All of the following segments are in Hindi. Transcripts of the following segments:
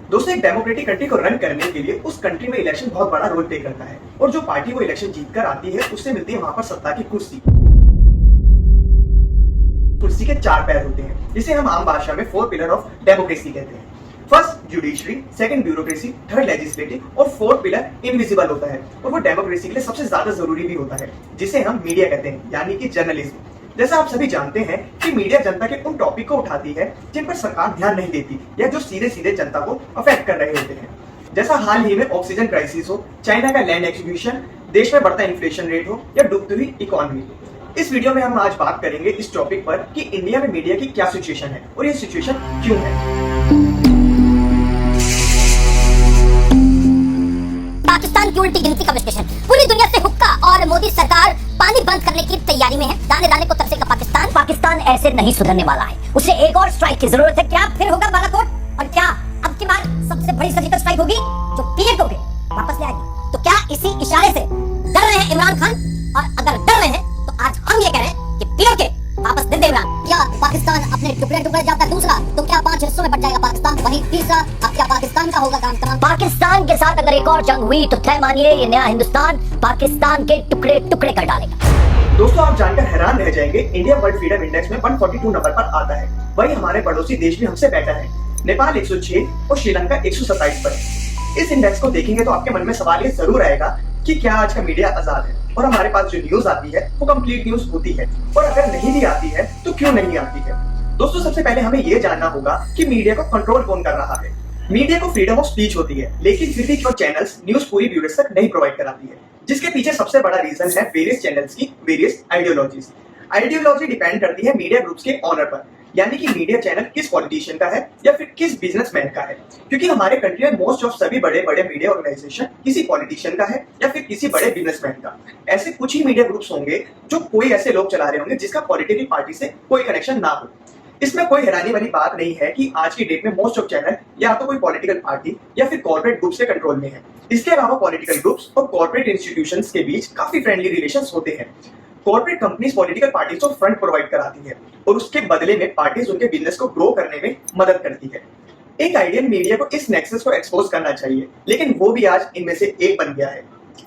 दोस्तों, एक डेमोक्रेटिक कंट्री को रन करने के लिए उस कंट्री में इलेक्शन बहुत बड़ा रोल प्ले करता है और जो पार्टी वो इलेक्शन जीतकर आती है उससे मिलती है वहां पर सत्ता की कुर्सी। कुर्सी के चार पैर होते हैं जिसे हम आम भाषा में 4 पिलर ऑफ डेमोक्रेसी कहते हैं। First judiciary, second bureaucracy, third legislative और फोर्थ पिलर इनविजिबल होता है और वो डेमोक्रेसी के लिए सबसे ज्यादा जरूरी भी होता है, जिसे हम मीडिया कहते हैं, यानी कि जर्नलिज्म। जैसा आप सभी जानते हैं कि मीडिया जनता के उन टॉपिक को उठाती है जिन पर सरकार ध्यान नहीं देती या जो सीधे सीधे जनता को अफेक्ट कर रहे होते हैं। जैसा हाल ही में ऑक्सीजन क्राइसिस हो, चाइना का लैंड एक्विजिशन, देश में बढ़ता इन्फ्लेशन रेट हो या डूबती हुई इकोनॉमी। इस वीडियो में हम आज बात करेंगे इस टॉपिक पर कि इंडिया में मीडिया की क्या सिचुएशन है और ये सिचुएशन क्यों है। पाकिस्तान की उल्टी गिनती का विश्लेषण। पूरी दुनिया से हुक्का और मोदी सरकार पानी बंद करने की तैयारी में है। दाने दाने को तरसेगा पाकिस्तान। पाकिस्तान ऐसे नहीं सुधरने वाला है, उसे एक और स्ट्राइक की जरूरत है। क्या फिर होगा बालाकोट? और क्या अब की बार सबसे बड़ी सर्जिकल स्ट्राइक होगी जो पीएम को वापस ले आएगी? तो क्या इसी इशारे से डर रहे हैं इमरान खान? और अगर डर रहे हैं तो आज हम ये कह रहे हैं कि पीएम के वापस दे दे इमरान। क्या पाकिस्तान अपने टुकड़े टुकड़े जाता है? दूसरा, तो क्या 5 हिस्सों में बट जाएगा पाकिस्तान? वहीं तीसरा, अब क्या पाकिस्तान का होगा काम तमाम? पाकिस्तान के साथ अगर एक और जंग हुई तो तय मानिए ये नया हिंदुस्तान पाकिस्तान के टुकड़े टुकड़े कर डालेगा। दोस्तों, आप जानकर हैरान रह जाएंगे, इंडिया वर्ल्ड फ्रीडम इंडेक्स में 142 नंबर पर आता है। वही हमारे पड़ोसी देश भी हमसे बेटर है। नेपाल 106 और श्रीलंका 127 पर। इस इंडेक्स को देखेंगे तो आपके मन में सवाल ये जरूर आएगा कि क्या आज का मीडिया आजाद है और हमारे पास जो न्यूज आती है वो कंप्लीट न्यूज होती है, और अगर नहीं भी आती है तो क्यों नहीं आती है। दोस्तों, सबसे पहले हमें ये जानना होगा कि मीडिया को कंट्रोल कौन कर रहा है। मीडिया को फ्रीडम ऑफ स्पीच होती है, लेकिन फिर भी जो चैनल्स न्यूज पूरी व्यूअर्स तक नहीं प्रोवाइड कराती है, जिसके पीछे सबसे बड़ा रीजन है वेरियस चैनल्स की वेरियस आइडियोलॉजीज। आइडियोलॉजी डिपेंड करती है मीडिया ग्रुप्स के ऑनर पर, यानी कि मीडिया चैनल किस पॉलिटिशियन का है या फिर किस बिजनेसमैन का है। क्योंकि हमारे कंट्री में मोस्ट ऑफ सभी बड़े बड़े मीडिया ऑर्गेनाइजेशन किसी पॉलिटिशियन का है या फिर किसी बड़े बिजनेसमैन का। ऐसे कुछ ही मीडिया ग्रुप्स होंगे जो कोई ऐसे लोग चला रहे होंगे जिसका पॉलिटिकल पार्टी से कोई कनेक्शन ना हो। इसमें कोई हैरानी वाली बात नहीं है कि आज की डेट में मोस्ट ऑफ चैनल या तो कोई पॉलिटिकल पार्टी या फिर कॉर्पोरेट ग्रुप्स के कंट्रोल में है। इसके अलावा पॉलिटिकल ग्रुप्स और कॉर्पोरेट इंस्टीट्यूशंस के बीच काफी फ्रेंडली रिलेशंस होते हैं। कॉर्पोरेट कंपनीज पॉलिटिकल पार्टीज को फंड प्रोवाइड कराती है और उसके बदले में पार्टीज उनके बिजनेस को ग्रो करने में मदद करती है। एक आइडियल मीडिया को इस नेक्सस को एक्सपोज करना चाहिए, लेकिन वो भी आज इनमें से एक बन गया है।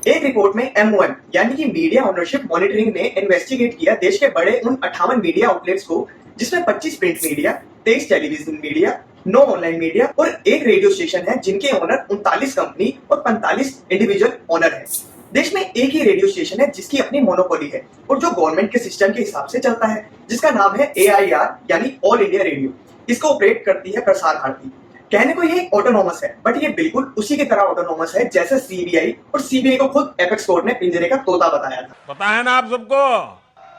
एक रिपोर्ट में MOM यानी कि मीडिया ओनरशिप मॉनिटरिंग ने इन्वेस्टिगेट किया देश के बड़े उन 58 मीडिया आउटलेट्स को, जिसमें 25 print media, 23 television media, 9 online media और एक रेडियो स्टेशन है, जिनके ओनर 39 कंपनी और 45 इंडिविजुअल ओनर है। देश में एक ही रेडियो स्टेशन है जिसकी अपनी मोनोपोली है और जो गवर्नमेंट के सिस्टम के हिसाब से चलता है, जिसका नाम है AIR यानी ऑल इंडिया रेडियो। इसको ऑपरेट करती है प्रसार भारती। कहने को ये ऑटोनॉमस है, बट ये बिल्कुल उसी की तरह ऑटोनॉमस है जैसे CBI, और CBI को खुद एपेक्स कोर्ट ने पिंजरे का तोता बताया था। पता है ना आप सबको?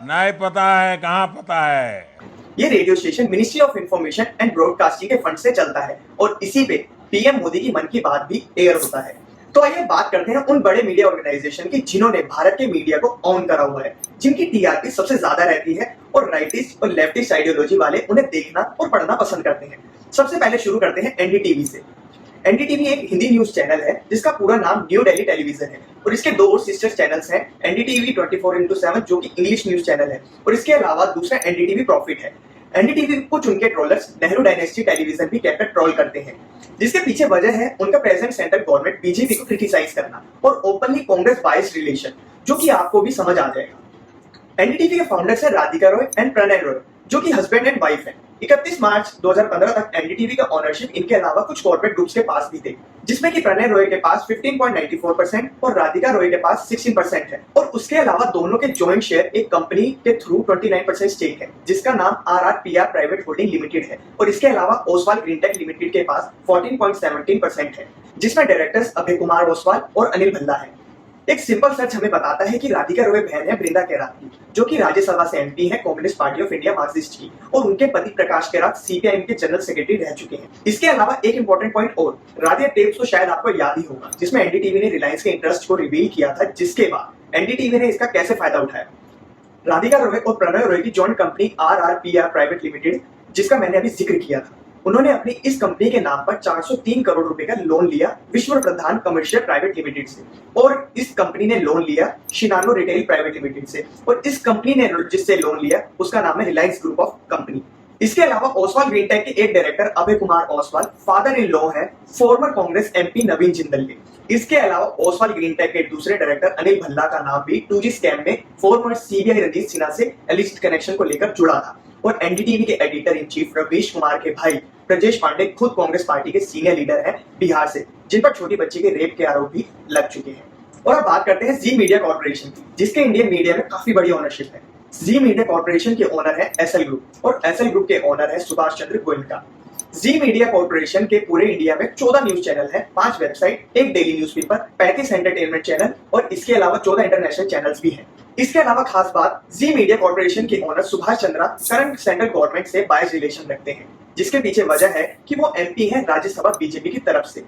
नहीं पता है? कहाँ पता है? ये radio station ministry of information and broadcasting के फंड से चलता है और इसी पे PM मोदी की मन की बात भी एयर होता है। तो आइए बात करते हैं उन बड़े मीडिया ऑर्गेनाइजेशन की जिन्होंने भारत के मीडिया को ऑन करा हुआ है, जिनकी TRP सबसे ज्यादा रहती है और राइटिस्ट और लेफ्टिस्ट आइडियोलॉजी वाले उन्हें देखना और पढ़ना पसंद करते हैं। सबसे पहले शुरू करते हैं NDTV से। NDTV एक हिंदी न्यूज चैनल है जिसका पूरा नाम न्यू दिल्ली टेलीविजन है और इसके 2 और सिस्टर चैनल्स हैं, NDTV 24x7 जो कि इंग्लिश न्यूज चैनल है, और इसके अलावा दूसरा NDTV प्रॉफिट है। NDTV को चुन के ट्रोलर्स नेहरू डायनेस्टी टेलीविजन भी कहकर ट्रोल करते हैं, जिसके पीछे वजह है उनका प्रेजेंट सेंटर गवर्नमेंट BJP को क्रिटिसाइज करना और ओपनली कांग्रेस बायस्ड रिलेशन, जो कि आपको भी समझ आ जाएगा। NDTV के फाउंडर्स है राधिका रॉय एंड प्रणय रॉय, जो कि हस्बैंड एंड वाइफ है। 31 मार्च 2015 तक NDTV का ओनरशिप इनके अलावा कुछ कॉर्पोरेट ग्रुप्स के पास भी थे, जिसमें कि प्रणय रॉय के पास 15.94% और राधिका रॉय के पास 16% है, और उसके अलावा दोनों के जॉइंट शेयर एक कंपनी के थ्रू 29% स्टेक है, जिसका नाम RRPR प्राइवेट होल्डिंग लिमिटेड है, और इसके अलावा ओसवाल ग्रीनटेक लिमिटेड के पास 14.17% है, जिसमें डायरेक्टर्स अभय कुमार ओसवाल और अनिल भल्ला है। एक सिंपल सर्च हमें बताता है कि राधिका रॉय बहन है वृंदा केरात की, जो कि राज्यसभा से MP है communist party of India Marxist की, और उनके पति प्रकाश केरात CPIM के जनरल सेक्रेटरी रह चुके हैं। इसके अलावा एक इंपॉर्टेंट पॉइंट और, राधिका टेप्स तो शायद आपको याद ही होगा, जिसमें NDTV ने रिलायंस के इंटरेस्ट को रिवील किया था, जिसके बाद NDTV ने इसका कैसे फायदा उठाया। राधिका रॉय और प्रणय रॉय की joint company RRPR private limited, जिसका मैंने अभी जिक्र किया था, उन्होंने अपनी इस कंपनी के नाम पर 403 करोड़ रुपए का लोन लिया विश्व प्रधान कमर्शियल प्राइवेट लिमिटेड से, और इस कंपनी ने लोन लिया शिनानो रिटेल प्राइवेट लिमिटेड से, और इस कंपनी ने जिससे लोन लिया उसका नाम है रिलायंस ग्रुप ऑफ कंपनी। इसके अलावा ओसवाल ग्रीन टेक के एक director Abhay Kumar Oswal father in law है फॉर्मर कांग्रेस एमपी नवीन जिंदल के। इसके अलावा ओसवाल ग्रीन टेक के दूसरे डायरेक्टर अनिल भल्ला का नाम भी 2G स्कैम में फॉर्मर सीबीआई रंजीत सिन्हा से एलिसिड कनेक्शन को लेकर जुड़ा था। और एनडीटीवी के editor in chief Ravish Kumar के भाई ब्रजेश पांडे खुद कांग्रेस पार्टी के सीनियर लीडर हैं बिहार से, जिन पर छोटी बच्ची के रेप के आरोप भी लग चुके हैं। और अब बात करते हैं जी मीडिया कॉर्पोरेशन की, जिसके इंडियन मीडिया में काफी बड़ी ओनरशिप है। जी मीडिया कॉर्पोरेशन के ओनर है एसएल ग्रुप और एसएल ग्रुप के ओनर है सुभाष चंद्र गोयनका। जी मीडिया कॉर्पोरेशन के पूरे इंडिया में 14 न्यूज चैनल हैं, 5 वेबसाइट, एक डेली न्यूज़पेपर, 35 एंटरटेनमेंट चैनल और इसके अलावा 14 इंटरनेशनल चैनल्स भी हैं। इसके अलावा खास बात, जी मीडिया कॉर्पोरेशन के owner Subhash Chandra current central government से बायस रिलेशन रखते हैं, जिसके पीछे वजह है कि वो एमपी हैं राज्यसभा बीजेपी की तरफ से।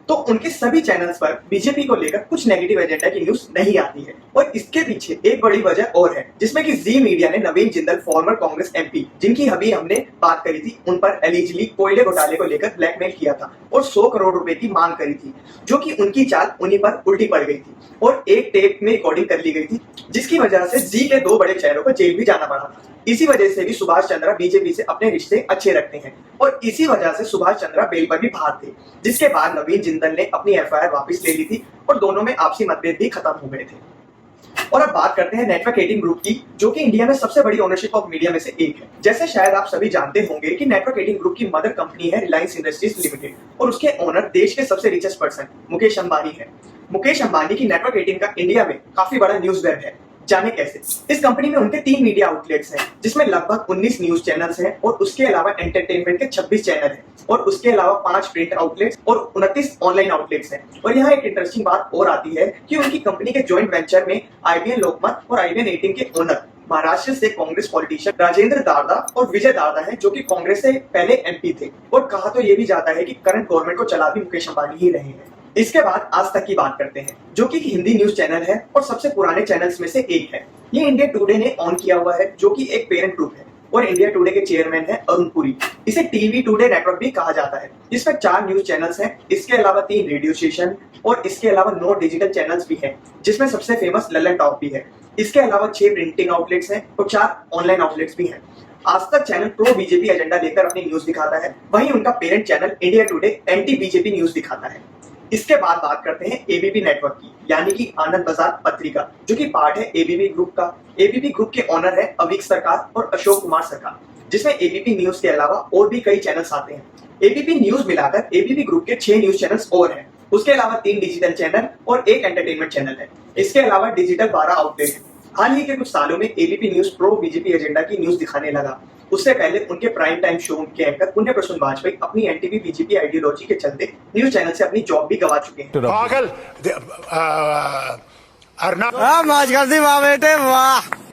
तो उनके सभी चैनल्स पर बीजेपी को लेकर कुछ नेगेटिव एजेंडा की न्यूज नहीं आती है। और इसके पीछे एक बड़ी वजह और है, जिसमें कि जी मीडिया ने नवीन जिंदल फॉर्मर कांग्रेस एमपी, जिनकी अभी हमने बात करी थी, उन पर एलिजिली कोयले घोटाले को लेकर ब्लैकमेल किया था और 100 करोड़ रुपए की मांग करी थी, जो कि उनकी चाल उन्हीं पर उल्टी पड़ गई थी और एक टेप में रिकॉर्डिंग कर ली गई थी, जिसकी वजह से जी के 2 बड़े चेहरों को जेल भी जाना पड़ा था। इसी वजह से भी सुभाष चंद्रा बीजेपी से अपने रिश्ते अच्छे रखते हैं और इसी वजह से सुभाष चंद्रा बेल पर भी बाहर थे, जिसके बाद नवीन जिंदल ने अपनी एफआईआर वापस ले ली थी और दोनों में आपसी मतभेद भी खत्म हो गए थे। और अब बात करते हैं नेटवर्क 18 ग्रुप की, जो कि इंडिया में सबसे बड़ी ओनरशिप ऑफ मीडिया में से एक है। जैसे शायद आप सभी जानते होंगे कि नेटवर्क 18 ग्रुप की मदर कंपनी है रिलायंस इंडस्ट्रीज लिमिटेड और उसके ओनर देश के सबसे रिचेस्ट पर्सन मुकेश अंबानी है। मुकेश अंबानी की नेटवर्क 18 का इंडिया में काफी बड़ा न्यूज वेब है। जाने कैसे? इस कंपनी में उनके 3 मीडिया आउटलेट्स हैं, जिसमें लगभग 19 न्यूज चैनल्स हैं और उसके अलावा एंटरटेनमेंट के 26 चैनल हैं और उसके अलावा 5 प्रिंट आउटलेट्स और 29 ऑनलाइन आउटलेट्स हैं। और यहाँ एक इंटरेस्टिंग बात और आती है कि उनकी कंपनी के ज्वाइंट वेंचर में IBN लोकमत और IBN 18 के ओनर महाराष्ट्र से कांग्रेस पॉलिटिशियन राजेंद्र दारदा और विजय दारदा हैं, जो कि कांग्रेस से पहले एमपी थे। और कहा तो ये भी जाता है कि करंट गवर्नमेंट को चला भी मुकेश अंबानी ही रहे हैं। इसके बाद आज तक की बात करते हैं, जो कि हिंदी न्यूज चैनल है और सबसे पुराने चैनल्स में से एक है। ये इंडिया टुडे ने ऑन किया हुआ है, जो कि एक पेरेंट ग्रुप है और इंडिया टुडे के चेयरमैन है अरुण पुरी। इसे टीवी टुडे नेटवर्क भी कहा जाता है, जिसमें 4 न्यूज चैनल्स हैं, इसके अलावा 3 रेडियो स्टेशन और इसके अलावा 9 डिजिटल चैनल्स भी हैं, जिसमें सबसे फेमस ललन टॉप भी है। इसके अलावा 6 प्रिंटिंग आउटलेट्स हैं और 4 ऑनलाइन आउटलेट्स भी हैं। आज तक चैनल प्रो बीजेपी एजेंडा लेकर अपनी न्यूज दिखाता है, वहीं उनका parent channel India today anti BJP news दिखाता है। इसके बाद बात करते हैं एबीपी नेटवर्क की, यानी कि आनंद बाजार पत्रिका, जो कि पार्ट है एबीपी ग्रुप का। एबीपी ग्रुप के ओनर है अवीक सरकार और अशोक कुमार सरकार, जिसमें एबीपी न्यूज के अलावा और भी कई चैनल्स आते हैं। एबीपी न्यूज मिलाकर एबीपी ग्रुप के 6 न्यूज चैनल्स और हैं। उसके अलावा 3 डिजिटल चैनल और 1 एंटरटेनमेंट चैनल है। इसके अलावा डिजिटल 12 आउटलेट है। हाल ही के कुछ सालों में ABP news pro BJP agenda की न्यूज दिखाने लगा। उससे पहले उनके प्राइम टाइम शो के एंकर पुण्य प्रसून वाजपेयी अपनी एनटीवी बीजेपी आइडियोलॉजी के चलते न्यूज चैनल से अपनी जॉब भी गवा चुके हैं। पागल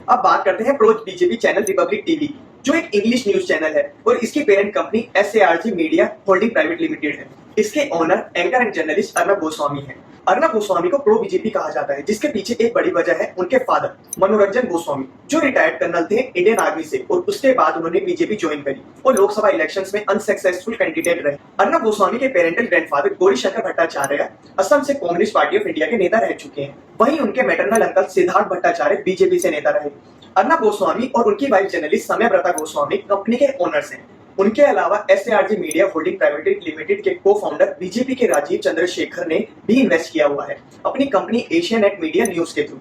अब बात करते हैं pro BJP channel Republic TV, जो एक इंग्लिश न्यूज चैनल है और इसकी parent company SARG media holding private limited है। इसके owner anchor and journalist Arnab Goswami है। अर्नब गोस्वामी को प्रो बीजेपी कहा जाता है, जिसके पीछे एक बड़ी वजह है उनके फादर मनोरंजन गोस्वामी, जो रिटायर्ड कर्नल थे इंडियन आर्मी से और उसके बाद उन्होंने बीजेपी ज्वाइन करी और लोकसभा इलेक्शंस में अनसक्सेसफुल कैंडिडेट रहे। अर्नब गोस्वामी के पेरेंटल ग्रैंडफादर गौरीशंकर भट्टाचार्य असम से कम्युनिस्ट पार्टी ऑफ इंडिया के नेता रह चुके हैं। वहीं उनके maternal uncle Siddharth Bhattacharya BJP से नेता रहे। अर्नब गोस्वामी और उनकी वाइफ जर्नलिस्ट सम्यव्रता गोस्वामी कंपनी के ओनर्स हैं। उनके अलावा SARG media holding private limited के को फाउंडर बीजेपी के राजीव चंद्रशेखर ने भी इन्वेस्ट किया हुआ है अपनी company Asia net media news के थ्रू।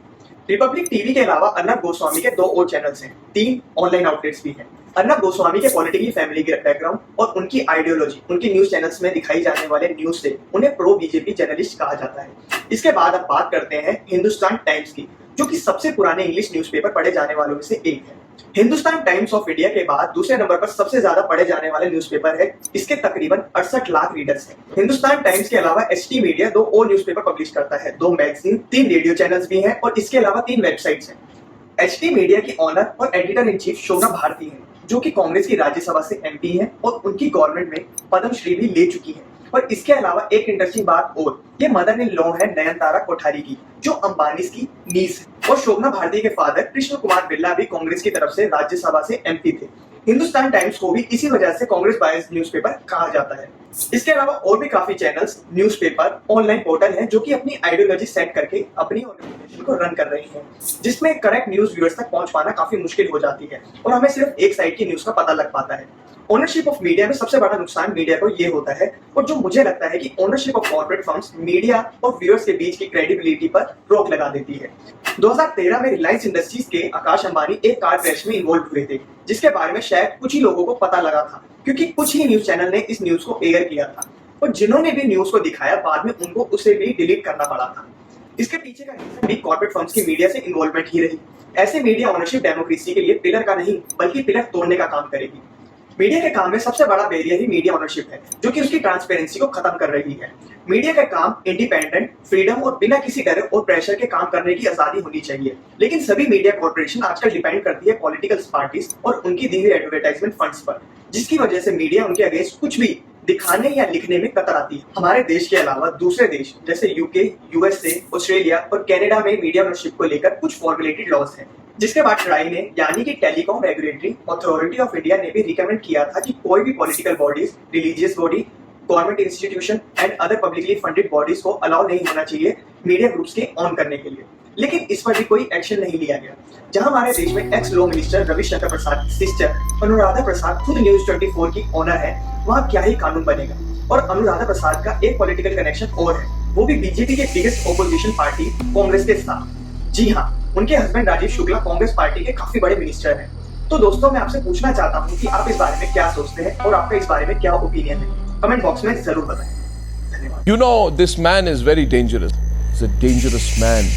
रिपब्लिक टीवी के अलावा अर्नब गोस्वामी के 2 और चैनल्स हैं, 3 ऑनलाइन आउटलेट्स भी हैं। अर्नब गोस्वामी के पॉलिटिकल फैमिली बैकग्राउंड और उनकी आइडियोलॉजी उनकी न्यूज चैनल्स में दिखाई जाने वाले न्यूज से उन्हें प्रो बीजेपी जर्नलिस्ट कहा जाता है। इसके बाद अब बात करते हैं हिंदुस्तान टाइम्स की, जो कि सबसे पुराने इंग्लिश न्यूज़पेपर पढ़े जाने वालों में से एक है। हिंदुस्तान टाइम्स ऑफ इंडिया के बाद दूसरे नंबर पर सबसे ज्यादा पढ़े जाने वाले न्यूज़पेपर है। इसके तकरीबन 68 लाख रीडर्स हैं। हिंदुस्तान टाइम्स के अलावा HT मीडिया 2 और न्यूज़पेपर पब्लिश करता है, 2 मैगजीन, 3 रेडियो चैनल्स भी हैं और इसके अलावा 3 वेबसाइट्स हैं। HT मीडिया की ऑनर और एडिटर इन चीफ शोभना भारती हैं, जो कि कांग्रेस की राज्यसभा से MP हैं और उनकी गवर्नमेंट में पद्मश्री भी ले चुकी है। और इसके अलावा एक इंटरेस्टिंग बात और, ये मदर इन लॉ है नयनतारा कोठारी की, जो अंबानी की नीस है। और शोभना भारती के फादर कृष्ण कुमार बिरला भी कांग्रेस की तरफ से राज्यसभा से MP थे। हिंदुस्तान टाइम्स को भी इसी वजह से कांग्रेस बायस्ड न्यूज़पेपर कहा जाता है। इसके अलावा और भी काफी चैनल्स, न्यूज़पेपर, ऑनलाइन पोर्टल हैं जो कि अपनी आइडियोलॉजी सेट करके अपनी ऑर्गेनाइजेशन को रन कर रही हैं, जिसमें करेक्ट न्यूज़ व्यूअर्स तक पहुंच पाना काफी मुश्किल हो जाती है और हमें सिर्फ एक साइड की न्यूज़ का पता लग पाता है। ओनरशिप ऑफ मीडिया में सबसे बड़ा नुकसान मीडिया को ये होता है, और जो मुझे लगता है कि ownership of corporate firms media और व्यूअर्स के बीच की क्रेडिबिलिटी पर रोक लगा देती है। 2013 में रिलायंस इंडस्ट्रीज के आकाश अंबानी एक कार क्रैश में इन्वॉल्व हुए थे, जिसके बारे में शायद कुछ ही लोगों को पता लगा था, क्योंकि कुछ ही न्यूज चैनल ने इस न्यूज को एयर किया था, और जिन्होंने भी न्यूज को दिखाया बाद में उनको उसे भी डिलीट करना पड़ा था। इसके पीछे का रीजन भी कॉर्पोरेट फर्म्स की मीडिया से इन्वॉल्वमेंट ही रही। ऐसे मीडिया ओनरशिप डेमोक्रेसी के लिए पिलर का नहीं बल्कि पिलर तोड़ने का काम करेगी। मीडिया के काम में सबसे बड़ा बैरियर ही मीडिया ओनरशिप है, जो कि उसकी ट्रांसपेरेंसी को खत्म कर रही है। मीडिया का काम इंडिपेंडेंट, फ्रीडम और बिना किसी डर और प्रेशर के काम करने की आजादी होनी चाहिए, लेकिन सभी मीडिया कॉर्पोरेशन आजकल डिपेंड करती है पॉलिटिकल पार्टीज और उनकी दी हुई एडवर्टाइजमेंट फंड्स पर, जिसकी वजह से मीडिया उनके अगेंस्ट कुछ भी दिखाने या लिखने में कतराती है। हमारे देश के अलावा दूसरे देश जैसे यूके, यूएसए, ऑस्ट्रेलिया और कनाडा में मीडिया ओनरशिप को लेकर कुछ फॉर्मुलेटेड लॉज हैं, जिसके बाद ट्राई ने यानी कि telecom regulatory authority of India ने भी रिकमेंड किया था कि कोई भी political bodies, religious body, government institution and other publicly funded bodies को अलाउ नहीं होना चाहिए मीडिया ग्रुप्स के ऑन करने के लिए, लेकिन इस पर भी कोई एक्शन नहीं लिया गया। जहां हमारे देश में एक्स लॉ मिनिस्टर रविशंकर प्रसाद की सिस्टर अनुराधा प्रसाद खुद न्यूज 24 की ओनर है, वहां क्या ही कानून बनेगा। और अनुराधा प्रसाद का एक पॉलिटिकल कनेक्शन और है, वो भी बीजेपी के बिगेस्ट ऑपोजिशन पार्टी कांग्रेस के साथ। जी हाँ, उनके हस्बैंड राजीव शुक्ला कांग्रेस पार्टी के काफी बड़े मिनिस्टर हैं। तो दोस्तों, मैं आपसे पूछना चाहता हूँ कि आप इस बारे में क्या सोचते हैं और आपका इस बारे में क्या ओपिनियन है, कमेंट बॉक्स में जरूर बताएं। धन्यवाद। You know, this man is very dangerous. He's a dangerous man.